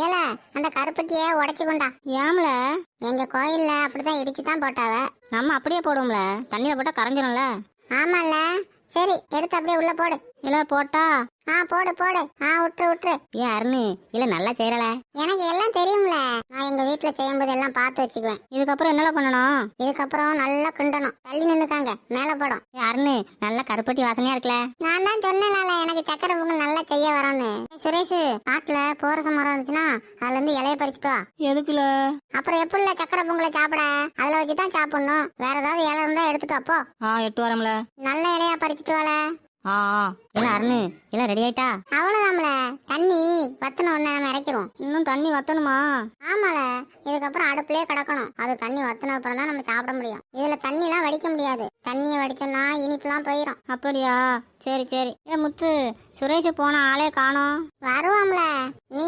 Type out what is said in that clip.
ஏல அந்த கருப்பட்டிய உடைச்சு கொண்டா. ஏம்ல? எங்க கோயில்ல அப்படிதான் இடிச்சுதான் போட்டாவ. நம்ம அப்படியே போடுவோம்ல, தண்ணியில போட்டா கரைஞ்சிரும்ல. ஆமால, சரி எடுத்து அப்படியே உள்ள போடு. இல்ல போட்டா போடு போடு. விட்டுரு. ஏன் அருணு, இல்ல நல்லா செய்யறல. எனக்கு எல்லாம் தெரியும்ல, நான் எங்க வீட்டுல செய்யும்போது எல்லாம் பார்த்து வச்சுக்குவேன். இதுக்கப்புறம் என்னல பண்ணணும்? இதுக்கப்புறம் நல்லா கிண்டணும். தள்ளி நின்னுக்காங்க, மேல போடும். ஏன் அருணு, நல்லா கருப்பட்டி வாசனையா இருக்குல்ல. நான் தான் சொன்னேன்ல எனக்கு சக்கரை பொங்கல் நல்லா செய்ய வரணும்னு. சுரேஷ், காட்டுல போரச மரம் இருந்துச்சுன்னா அதுல இருந்து இலைய பறிச்சுட்டு வா. எதுக்குல? அப்புறம் எப்படில சக்கரை பொங்கலை சாப்பிட? அதுல வச்சுதான் சாப்பிடணும். வேற ஏதாவது இலை இருந்தா எடுத்துட்டு வாப்போ. எட்டு வரம்ல. நல்ல இலையா பறிச்சுட்டு வாழ. இல்ல அருணு, இல்ல ரெடி ஆயிட்டா? அவ்வளவுதான்ல, தண்ணி வத்தின உடனே நம்ம இறக்கிறோம். இன்னும் தண்ணி வத்தணுமா? ஆமால, இதுக்கப்புறம் அடுப்புலயே கிடக்கணும். அது தண்ணி வத்தின அப்புறம் தான் நம்ம சாப்பிட முடியும். இதுல தண்ணி எல்லாம் வடிக்க முடியாது. தண்ணியை வடிச்சோம்னா இனிப்புலாம் போயிடும். அப்படியா? சரி சரி. ஏ முத்து, சுரேஷ் போன ஆளே காணோம். வருவாம்ல, நீ